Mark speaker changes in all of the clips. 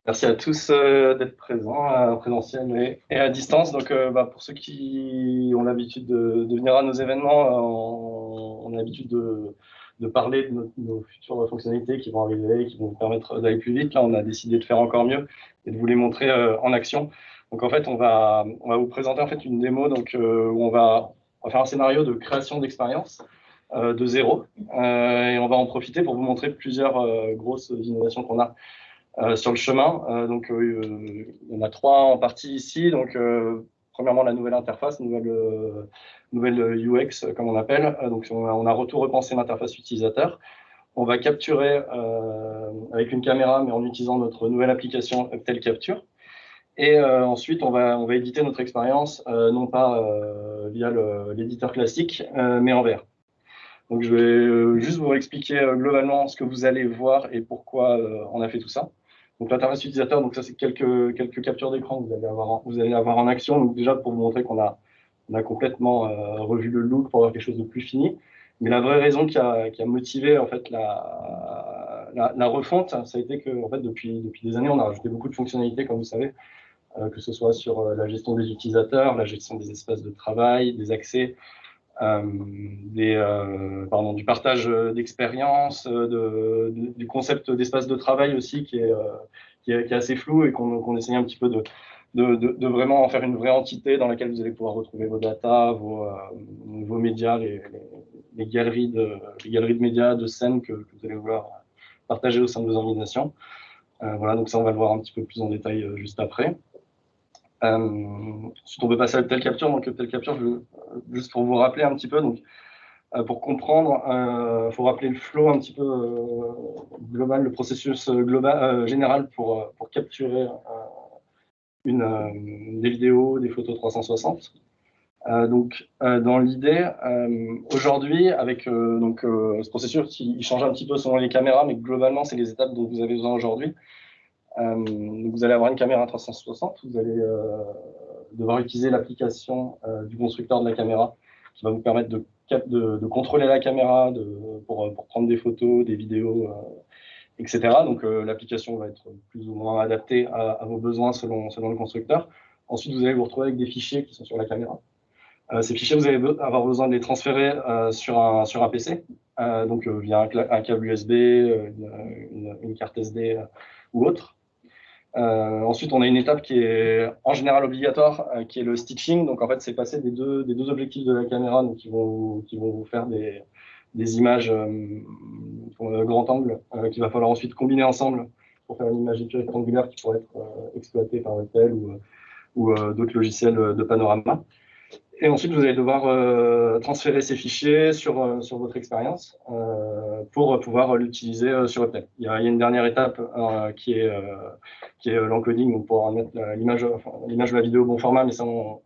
Speaker 1: Merci à tous d'être présents, en présentiel et à distance. Donc, pour ceux qui ont l'habitude de venir à nos événements, on a l'habitude de parler de nos futures fonctionnalités qui vont arriver, qui vont vous permettre d'aller plus vite. Là, on a décidé de faire encore mieux et de vous les montrer en action. Donc, en fait, on va vous présenter en fait une démo où on va faire un scénario de création d'expérience de zéro. Et on va en profiter pour vous montrer plusieurs grosses innovations qu'on a sur le chemin. Il y en a trois en partie ici. Donc, premièrement, la nouvelle interface, nouvelle UX, comme on appelle. Donc, on a retour repensé l'interface utilisateur. On va capturer avec une caméra, mais en utilisant notre nouvelle application Uptel Capture. Et ensuite, on va éditer notre expérience, non pas via l'éditeur classique, mais en VR. Donc, je vais juste vous expliquer globalement ce que vous allez voir et pourquoi on a fait tout ça. Donc, l'interface utilisateur, donc ça, c'est quelques captures d'écran que vous allez avoir en action. Donc, déjà, pour vous montrer qu'on a complètement revu le look pour avoir quelque chose de plus fini. Mais la vraie raison qui a motivé en fait la refonte, ça a été que en fait, depuis des années, on a rajouté beaucoup de fonctionnalités, comme vous savez, que ce soit sur la gestion des utilisateurs, la gestion des espaces de travail, des accès, du partage d'expériences, du concept d'espace de travail aussi qui est assez flou et qu'on essaye un petit peu de vraiment en faire une vraie entité dans laquelle vous allez pouvoir retrouver vos datas, vos médias, les galeries de médias, de scènes que vous allez vouloir partager au sein de vos organisations. Voilà, donc ça, on va le voir un petit peu plus en détail juste après. Ensuite, on peut passer à Uptel Capture. Donc, Uptel Capture, juste pour vous rappeler un petit peu, donc, pour comprendre, il faut rappeler le flow un petit peu global, le processus global, général pour capturer des vidéos, des photos 360. Dans l'idée, aujourd'hui, avec ce processus, il change un petit peu selon les caméras, mais globalement, c'est les étapes dont vous avez besoin aujourd'hui. Vous allez avoir une caméra 360, vous allez devoir utiliser l'application du constructeur de la caméra qui va vous permettre de contrôler la caméra pour prendre des photos, des vidéos, etc. Donc l'application va être plus ou moins adaptée à vos besoins selon le constructeur. Ensuite, vous allez vous retrouver avec des fichiers qui sont sur la caméra. Ces fichiers, vous allez avoir besoin de les transférer sur un PC, via un câble USB, une carte SD ou autre. Ensuite, on a une étape qui est en général obligatoire, qui est le stitching. Donc, en fait, c'est passer des deux objectifs de la caméra, donc qui vont vous faire des images grand angle, qu'il va falloir ensuite combiner ensemble pour faire une image rectangulaire qui pourrait être exploitée par Uptel ou d'autres logiciels de panorama. Et ensuite, vous allez devoir transférer ces fichiers sur votre expérience pour pouvoir l'utiliser sur Uptel. Il y a une dernière étape qui est l'encoding, donc pour mettre l'image de la vidéo au bon format, mais ça, on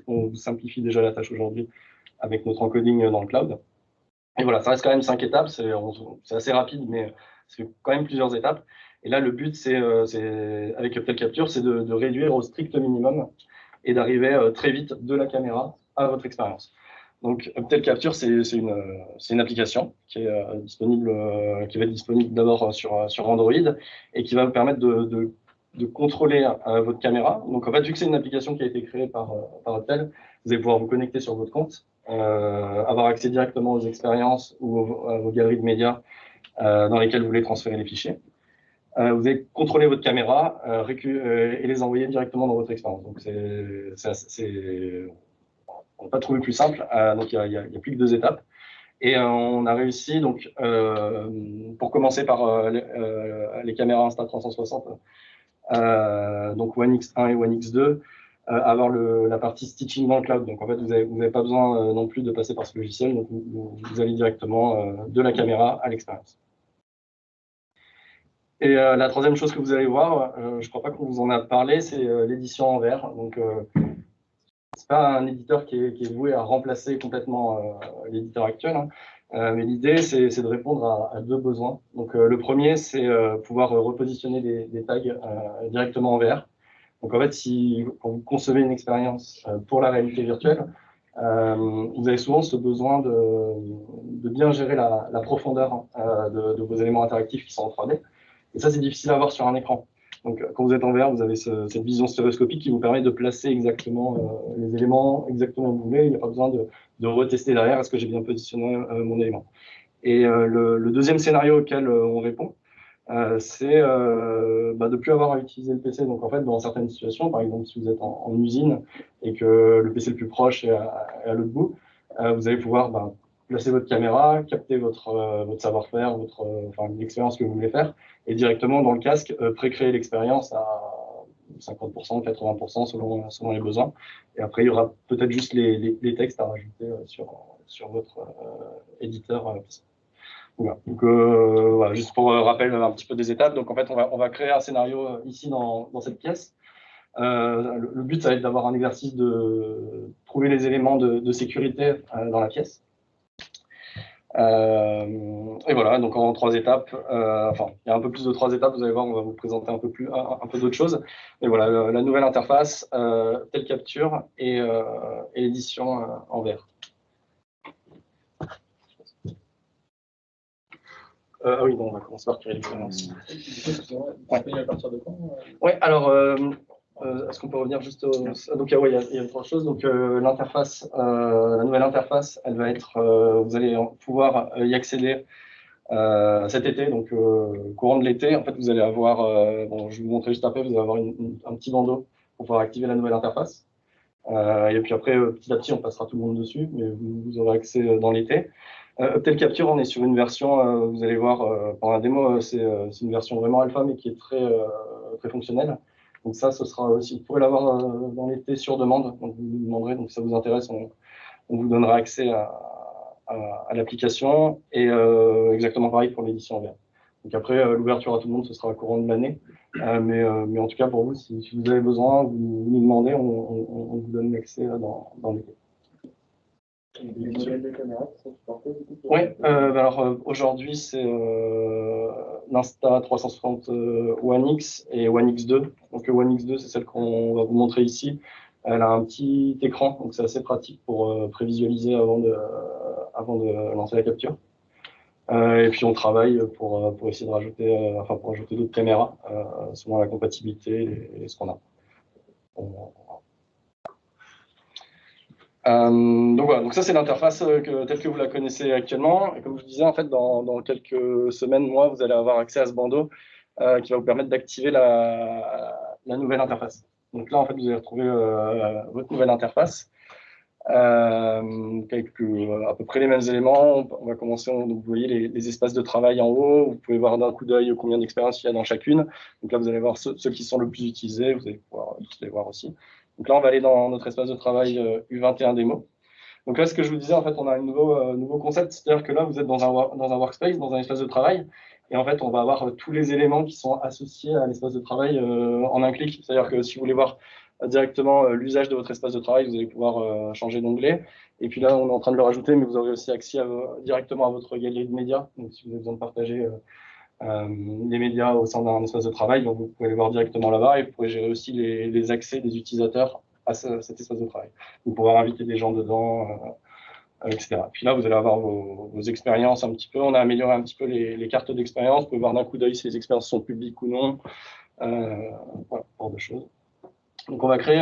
Speaker 1: vous simplifie déjà la tâche aujourd'hui avec notre encoding dans le cloud. Et voilà, ça reste quand même 5 étapes, c'est assez rapide, mais c'est quand même plusieurs étapes. Et là, le but, avec Uptel Capture, c'est de réduire au strict minimum et d'arriver très vite de la caméra à votre expérience. Donc, Uptel Capture, c'est une application qui est disponible, qui va être disponible d'abord sur Android et qui va vous permettre de contrôler votre caméra. Donc, en fait, vu que c'est une application qui a été créée par Uptel, vous allez pouvoir vous connecter sur votre compte, avoir accès directement aux expériences ou à vos galeries de médias dans lesquelles vous voulez transférer les fichiers. Vous allez contrôler votre caméra et les envoyer directement dans votre expérience. Donc, on n'a pas trouvé plus simple. Donc, il n'y a plus que 2 étapes. Et on a réussi, donc, pour commencer par les caméras Insta360, donc One X1 et One X2, avoir la partie stitching dans le cloud. Donc, en fait, vous n'avez pas besoin non plus de passer par ce logiciel. Donc, vous allez directement de la caméra à l'expérience. Et la troisième chose que vous allez voir, je ne crois pas qu'on vous en a parlé, c'est l'édition en VR. Donc, c'est pas un éditeur qui est voué à remplacer complètement l'éditeur actuel, hein. Mais l'idée, c'est de répondre à 2 besoins. Donc, le premier, c'est pouvoir repositionner des tags directement en VR. Donc, en fait, quand vous concevez une expérience pour la réalité virtuelle, vous avez souvent ce besoin de bien gérer la profondeur de vos éléments interactifs qui sont en 3D. Et ça, c'est difficile à voir sur un écran. Donc, quand vous êtes en VR, vous avez cette vision stéréoscopique qui vous permet de placer exactement les éléments exactement où vous voulez. Il n'y a pas besoin de retester derrière, est-ce que j'ai bien positionné mon élément. Et le deuxième scénario auquel on répond, c'est de ne plus avoir à utiliser le PC. Donc, en fait, dans certaines situations, par exemple, si vous êtes en usine et que le PC le plus proche est à l'autre bout, vous allez pouvoir placer votre caméra, capter votre savoir-faire, l'expérience que vous voulez faire, et directement dans le casque, précréer l'expérience à 50%, 80% selon les besoins. Et après, il y aura peut-être juste les textes à rajouter sur votre éditeur PC. Voilà. Donc, voilà, juste pour rappel un petit peu des étapes. Donc, en fait, on va créer un scénario ici dans cette pièce. Le but, ça va être d'avoir un exercice de trouver les éléments de sécurité dans la pièce. Et voilà, donc en 3 étapes, enfin, il y a un peu plus de 3 étapes, vous allez voir, on va vous présenter un peu d'autres choses. Mais voilà, la nouvelle interface, telle capture et l'édition en VR. Ah oui, bon, on va commencer par créer l'expérience.
Speaker 2: À partir de quand
Speaker 1: Ouais, alors, est-ce qu'on peut revenir juste au... Donc, ouais, il y a 3 choses. Donc, l'interface, la nouvelle interface, elle va être, vous allez pouvoir y accéder cet été, donc courant de l'été. En fait, vous allez avoir, bon, je vais vous montrer juste après, vous allez avoir un petit bandeau pour pouvoir activer la nouvelle interface. Et puis après, petit à petit, on passera tout le monde dessus, mais vous aurez accès dans l'été. Uptel Capture, on est sur une version, vous allez voir pendant la démo, c'est une version vraiment alpha, mais qui est très fonctionnelle. Donc ça, ce sera aussi, vous pourrez l'avoir dans l'été sur demande. Donc vous nous demanderez, donc si ça vous intéresse, on vous donnera accès à l'application. Et exactement pareil pour l'édition VR. Donc après, l'ouverture à tout le monde, ce sera au courant de l'année. Mais en tout cas, pour vous, si vous avez besoin, vous nous demandez, on vous donne l'accès dans l'été.
Speaker 2: Les modèles de caméra qui sont supportés du coup?
Speaker 1: Oui, alors aujourd'hui c'est l'Insta 360 One X et One X2. Donc One X2, c'est celle qu'on va vous montrer ici. Elle a un petit écran, donc c'est assez pratique pour prévisualiser avant de lancer la capture. Et puis on travaille pour essayer de rajouter, pour ajouter d'autres caméras selon la compatibilité et ce qu'on a. Donc voilà, donc ça c'est l'interface telle que vous la connaissez actuellement. Et comme je vous disais, en fait, dans quelques semaines, mois, vous allez avoir accès à ce bandeau qui va vous permettre d'activer la nouvelle interface. Donc là, en fait, vous allez retrouver votre nouvelle interface avec à peu près les mêmes éléments. On va commencer, donc vous voyez les espaces de travail en haut. Vous pouvez voir d'un coup d'œil combien d'expériences il y a dans chacune. Donc là, vous allez voir ceux qui sont le plus utilisés. Vous allez pouvoir tous les voir aussi. Donc là, on va aller dans notre espace de travail U21 démo. Donc là, ce que je vous disais, en fait, on a un nouveau concept, c'est-à-dire que là, vous êtes dans un workspace, dans un espace de travail, et en fait, on va avoir tous les éléments qui sont associés à l'espace de travail en un clic. C'est-à-dire que si vous voulez voir directement l'usage de votre espace de travail, vous allez pouvoir changer d'onglet. Et puis là, on est en train de le rajouter, mais vous aurez aussi accès directement à votre galerie de médias. Donc, si vous avez besoin de partager des médias au sein d'un espace de travail, donc vous pouvez les voir directement là-bas et vous pouvez gérer aussi les accès des utilisateurs à cet espace de travail. Vous pourrez inviter des gens dedans, etc. Puis là, vous allez avoir vos expériences un petit peu. On a amélioré un petit peu les cartes d'expérience. Vous pouvez voir d'un coup d'œil si les expériences sont publiques ou non. Voilà, genre de choses. Donc on va créer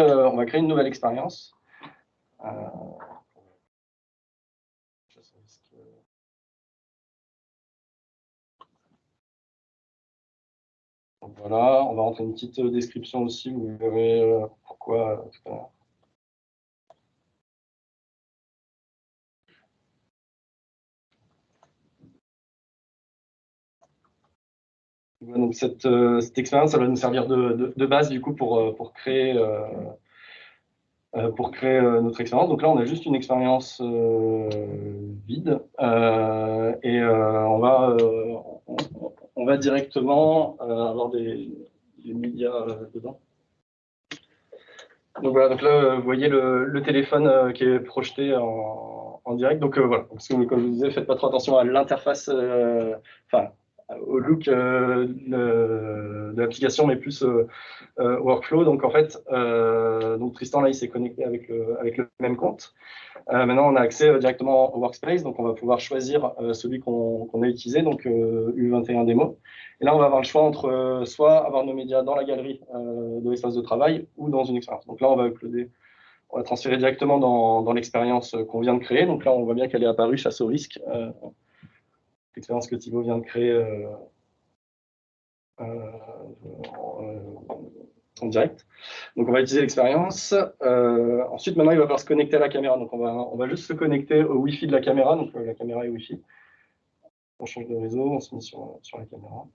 Speaker 1: une nouvelle expérience. Donc voilà, on va rentrer une petite description aussi, vous verrez pourquoi tout à l'heure. Donc cette expérience, elle va nous servir de base du coup pour créer notre expérience. Donc là, on a juste une expérience vide et on va directement avoir des médias dedans. Donc voilà, donc là, vous voyez le téléphone qui est projeté en direct. Donc voilà, parce que comme je vous disais, faites pas trop attention à l'interface, au look de l'application, mais plus workflow. Donc en fait, donc Tristan là, il s'est connecté avec le même compte. Maintenant, on a accès directement au workspace, donc on va pouvoir choisir celui qu'on a utilisé, donc U21 démo. Et là, on va avoir le choix entre soit avoir nos médias dans la galerie de l'espace de travail ou dans une expérience. Donc là, on va uploader, on va transférer directement dans l'expérience qu'on vient de créer. Donc là, on voit bien qu'elle est apparue chasse au risque, l'expérience que Thibaut vient de créer en direct. Donc on va utiliser l'expérience. Ensuite, maintenant, il va falloir se connecter à la caméra. Donc on va juste se connecter au Wi-Fi de la caméra. Donc la caméra est Wi-Fi. On change de réseau, on se met sur la caméra.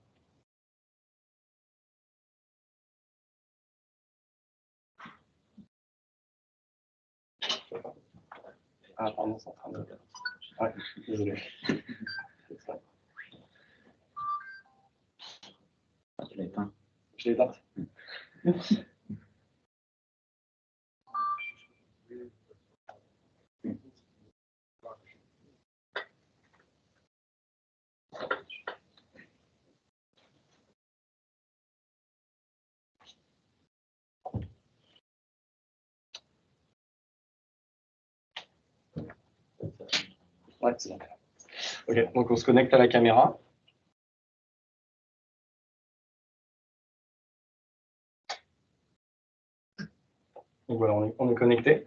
Speaker 1: Ah, pardon, c'est en train de... Ouais, désolé.
Speaker 3: Tu l'as éteint.
Speaker 1: Je l'ai éteinte. Ouais, c'est bon. Ok, donc on se connecte à la caméra. Donc voilà, on est connecté.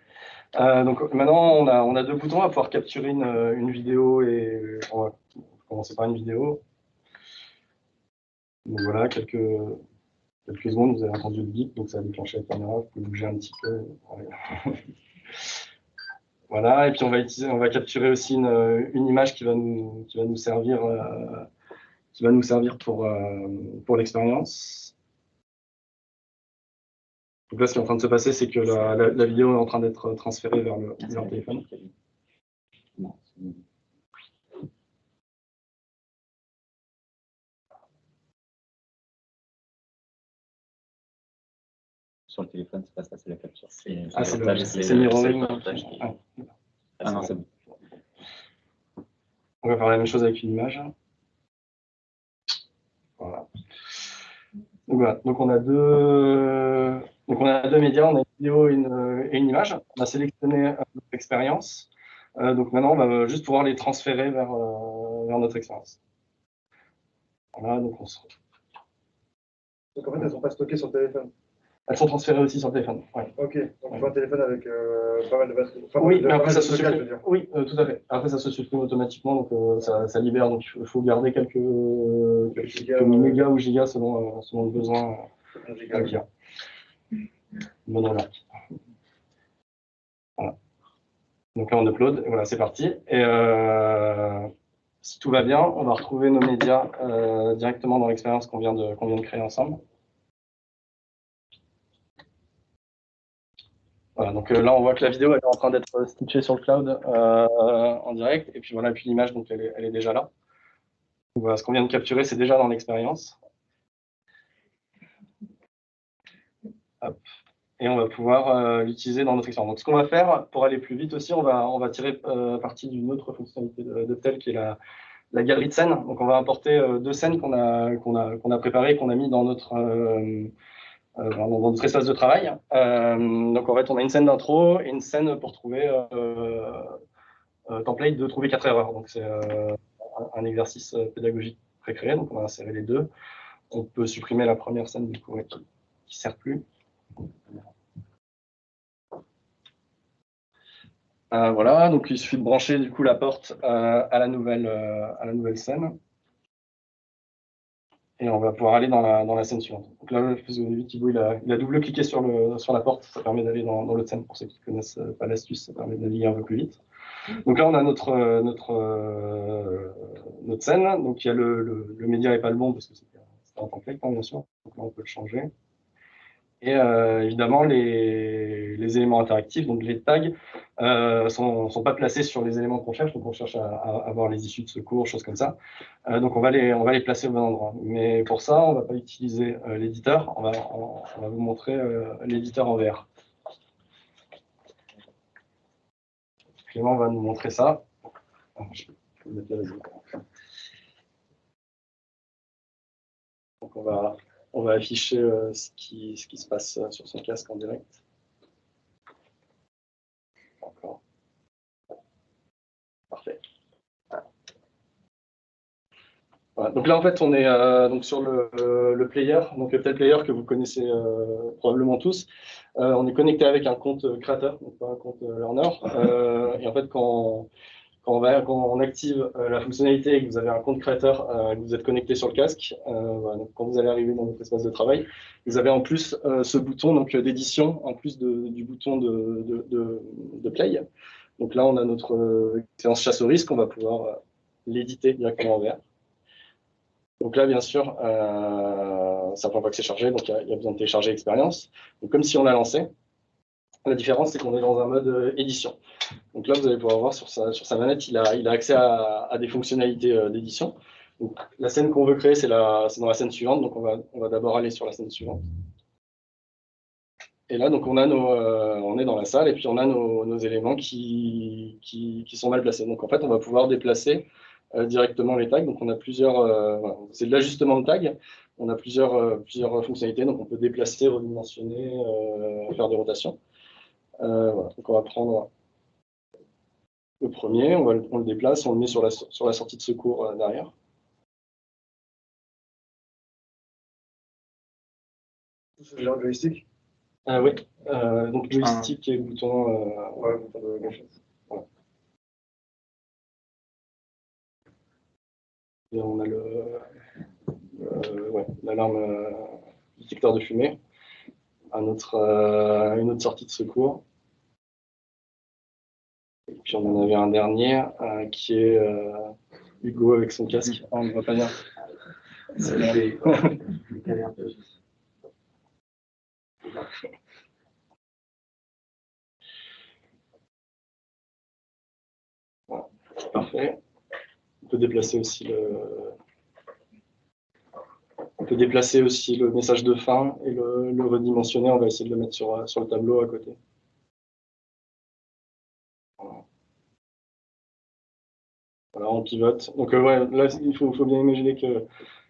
Speaker 1: Donc maintenant, on a deux boutons. On va pouvoir capturer une vidéo et on va commencer par une vidéo. Donc voilà, quelques secondes, vous avez entendu le bip, donc ça a déclenché la caméra. Vous pouvez bouger un petit peu. Voilà, et puis on va capturer aussi une image qui va nous servir, pour l'expérience. Donc là, ce qui est en train de se passer, c'est que la vidéo est en train d'être transférée vers le téléphone.
Speaker 3: Non, sur le téléphone, c'est pas ça, c'est la capture.
Speaker 1: C'est mirroring.
Speaker 3: Ah non, c'est bon.
Speaker 1: On va faire la même chose avec une image. Voilà. Donc voilà. Donc on a deux médias, on a une vidéo et une image. On a sélectionné notre expérience. Donc maintenant, on va juste pouvoir les transférer vers notre expérience. Voilà, donc on se...
Speaker 2: Donc en fait, elles ne sont pas stockées sur le téléphone.
Speaker 1: Elles sont transférées aussi sur le téléphone. Ouais.
Speaker 2: Ok, donc je vois un téléphone avec pas mal de batterie.
Speaker 1: Oui, mais après ça se supprime. Oui, tout à fait. Après ça se supprime automatiquement, donc ça libère. Donc il faut garder quelques mégas ou gigas selon le besoin qu'il y a. Bonne remarque. Voilà. Donc là on upload, et voilà, c'est parti. Et si tout va bien, on va retrouver nos médias directement dans l'expérience qu'on vient de créer ensemble. Voilà, donc là, on voit que la vidéo elle est en train d'être stitchée sur le cloud en direct. Et puis voilà, puis l'image, donc elle est déjà là. Donc, voilà, ce qu'on vient de capturer, c'est déjà dans l'expérience. Et on va pouvoir l'utiliser dans notre expérience. Donc ce qu'on va faire, pour aller plus vite aussi, on va tirer parti d'une autre fonctionnalité de Tel, qui est la galerie de scènes. Donc on va importer deux scènes qu'on a préparées, qu'on a mis dans notre espace de travail. Donc en fait, on a une scène d'intro et une scène pour trouver template de trouver 4 erreurs. Donc c'est un exercice pédagogique pré-créé. Donc on va insérer les deux. On peut supprimer la première scène du coup qui ne sert plus. Voilà, donc il suffit de brancher du coup la porte à la nouvelle scène. Et on va pouvoir aller dans la scène suivante. Donc là, vous avez vu, Thibaut, il a double-cliqué sur la porte. Ça permet d'aller dans l'autre scène. Pour ceux qui ne connaissent pas l'astuce, ça permet de naviguer un peu plus vite. Donc là, on a notre scène. Donc il y a le média n'est pas le bon parce que c'était un template, hein, bien sûr. Donc là, on peut le changer. Et évidemment, les éléments interactifs, donc les tags, sont pas placés sur les éléments qu'on cherche. Donc on cherche à avoir les issues de secours, choses comme ça. Donc on va les placer au bon endroit. Mais pour ça, on va pas utiliser l'éditeur. On va vous montrer l'éditeur en VR. Clément va nous montrer ça. Je peux mettre la Donc on va afficher ce qui se passe sur son casque en direct. Encore. Parfait. Voilà. Donc là, en fait, on est donc sur le player, donc le tel player que vous connaissez probablement tous. On est connecté avec un compte créateur, donc pas un compte learner. Et en fait, quand on active la fonctionnalité et que vous avez un compte créateur, que vous êtes connecté sur le casque, voilà, donc quand vous allez arriver dans votre espace de travail, vous avez en plus ce bouton d'édition, en plus du bouton de play. Donc là, on a notre expérience chasse au risque, on va pouvoir l'éditer directement en VR. Donc là, bien sûr, c'est la première fois que c'est chargé, donc il y a besoin de télécharger l'expérience. Donc comme si on l'a lancé, la différence, c'est qu'on est dans un mode édition. Donc là, vous allez pouvoir voir sur sa manette, il a accès à des fonctionnalités d'édition. Donc la scène qu'on veut créer, c'est dans la scène suivante, donc on va d'abord aller sur la scène suivante. Et là, donc on est dans la salle et puis on a nos éléments qui sont mal placés. Donc en fait, on va pouvoir déplacer directement les tags. Donc on a plusieurs, voilà, c'est de l'ajustement de tags. On a plusieurs fonctionnalités. Donc on peut déplacer, redimensionner, faire des rotations. Voilà. Donc on va prendre le premier, on le déplace, on le met sur la sortie de secours derrière.
Speaker 2: C'est le joystick.
Speaker 1: Oui, donc joystick et bouton.
Speaker 2: Ouais, bouton de gauche.
Speaker 1: Ouais. Et on a l'alarme détecteur de fumée, une autre sortie de secours. Et puis on en avait un dernier qui est Hugo avec son casque. Ah, on ne voit pas bien. C'est voilà. Parfait. On peut déplacer aussi le message de fin et le redimensionner. On va essayer de le mettre sur le tableau à côté. Voilà, on pivote. Donc ouais, là, il faut bien imaginer que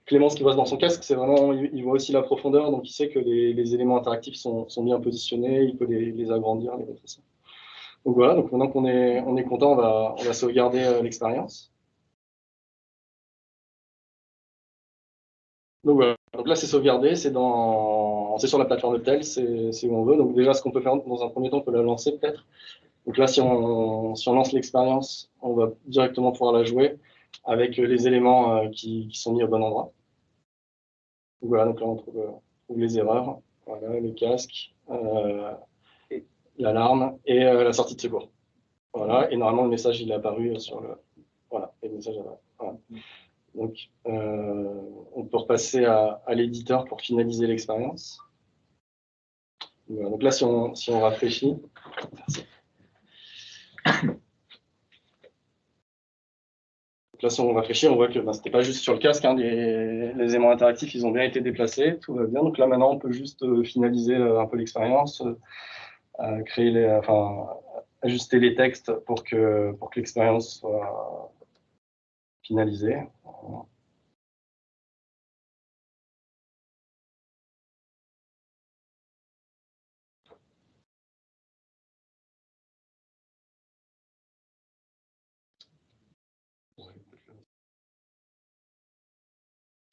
Speaker 1: Clémence qui voit dans son casque, c'est vraiment, il voit aussi la profondeur, donc il sait que les éléments interactifs sont bien positionnés, il peut les agrandir, les rétrécir. Donc voilà, donc maintenant qu'on est content, on va sauvegarder l'expérience. Donc voilà, donc là c'est sauvegardé, c'est sur la plateforme de tel, c'est où on veut. Donc déjà, ce qu'on peut faire dans un premier temps, on peut la lancer peut-être. Donc là, si on lance l'expérience, on va directement pouvoir la jouer avec les éléments qui sont mis au bon endroit. Donc voilà, donc là on trouve les erreurs, voilà, le casque, l'alarme et la sortie de secours. Voilà, et normalement le message il est apparu sur le. Voilà, et le message apparaît. Voilà. Donc on peut repasser à l'éditeur pour finaliser l'expérience. Voilà, donc là si on rafraîchit. Là, si on réfléchit, on voit que ce n'était pas juste sur le casque, hein, les éléments interactifs, ils ont bien été déplacés, tout va bien. Donc là, maintenant, on peut juste finaliser un peu l'expérience, ajuster les textes pour que l'expérience soit finalisée.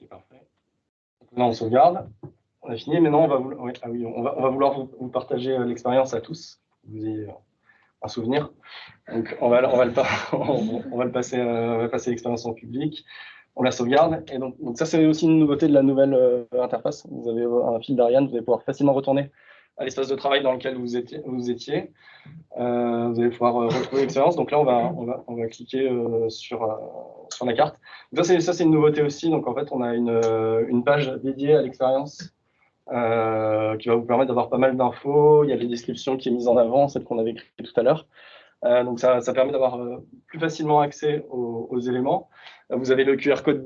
Speaker 1: C'est parfait. Là, on sauvegarde. On a fini. Maintenant, on va vouloir vous partager l'expérience à tous. Vous ayez un souvenir. Donc, on va passer l'expérience en public. On la sauvegarde. Et donc ça, c'est aussi une nouveauté de la nouvelle interface. Vous avez un fil d'Ariane, vous allez pouvoir facilement retourner à l'espace de travail dans lequel vous étiez. Vous allez pouvoir retrouver l'expérience. Donc là, on va cliquer sur la carte. Donc ça, c'est une nouveauté aussi. Donc en fait, on a une page dédiée à l'expérience qui va vous permettre d'avoir pas mal d'infos. Il y a les descriptions qui est mise en avant, celle qu'on avait créée tout à l'heure. Donc ça permet d'avoir plus facilement accès aux éléments. Vous avez le QR code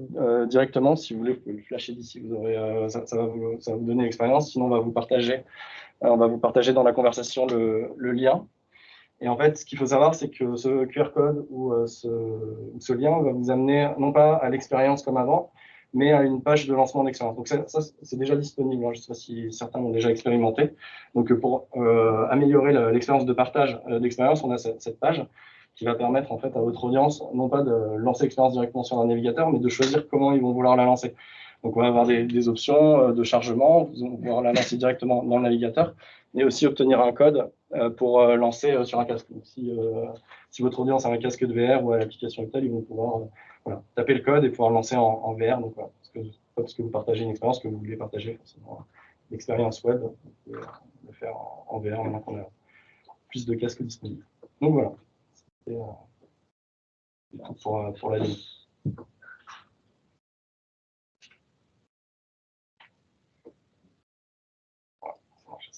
Speaker 1: directement, si vous voulez, vous pouvez le flasher d'ici, ça va vous donner l'expérience. Sinon, on va vous partager dans la conversation le lien. Et en fait, ce qu'il faut savoir, c'est que ce QR code ou ce lien va vous amener non pas à l'expérience comme avant, mais à une page de lancement d'expérience. Donc ça c'est déjà disponible, hein. Je ne sais pas si certains l'ont déjà expérimenté. Donc pour améliorer l'expérience de partage d'expérience, on a cette page qui va permettre en fait à votre audience, non pas de lancer l'expérience directement sur un navigateur, mais de choisir comment ils vont vouloir la lancer. Donc on va avoir des options de chargement, vous allez pouvoir la lancer directement dans le navigateur, mais aussi obtenir un code pour lancer sur un casque. Donc, si votre audience a un casque de VR ou à l'application Intel, ils vont pouvoir voilà, taper le code et pouvoir le lancer en VR. Donc, voilà, parce que vous partagez une expérience que vous voulez partager forcément l'expérience web, vous pouvez le faire en VR maintenant qu'on a plus de casques disponibles. Donc voilà, c'était pour la démo. Voilà, ça marche.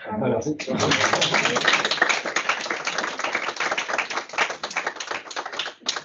Speaker 1: Ah, merci.